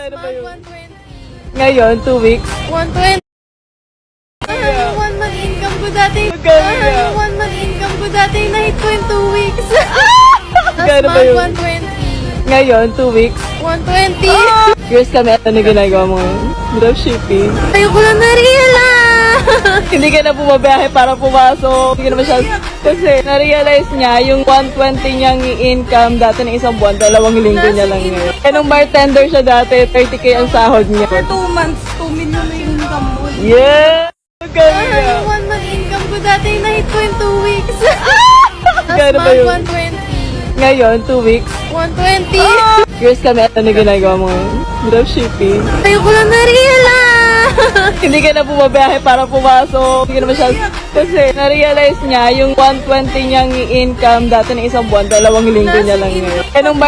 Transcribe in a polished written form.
Magkano ba yun? 120. Ngayon, 2 weeks. 120. Yung 1 month income ko dati. Magkano ba? Yung 1 month income ko dati, na-hit ko yung 2 weeks. Magkano ba yun? 120. Ngayon, 2 weeks. 120. Curious kami, ano na ginagawa mo ngayon? Dropshipping. Ayoko lang na-realize. Hindi ka na bumabiyahe para pumasok. Hindi ka na masyado. Kasi na-realize niya yung 120 niyang income dati ng isang buwan, 2 linggo niya lang ngayon. Kaya nung bartender siya dati, 30k ang sahod niya. For 2 months, 2 million na yung income mo. Yeah! Magkano ba? Yung 1 month income ko dati, na-hit ko yung 2 weeks. Magkano ba yun? 120. Ngayon, 2 weeks. 120. Curious kami, ano na ginagawa mo ngayon? Dropshipping. Ayoko lang na-realize. Hindi ka na bumabiyahe para pumasok. Hindi ka na masyado. Kasi na-realize niya yung 120 niyang income dati ng isang buwan, 2 linggo niya lang ngayon. Kaya nung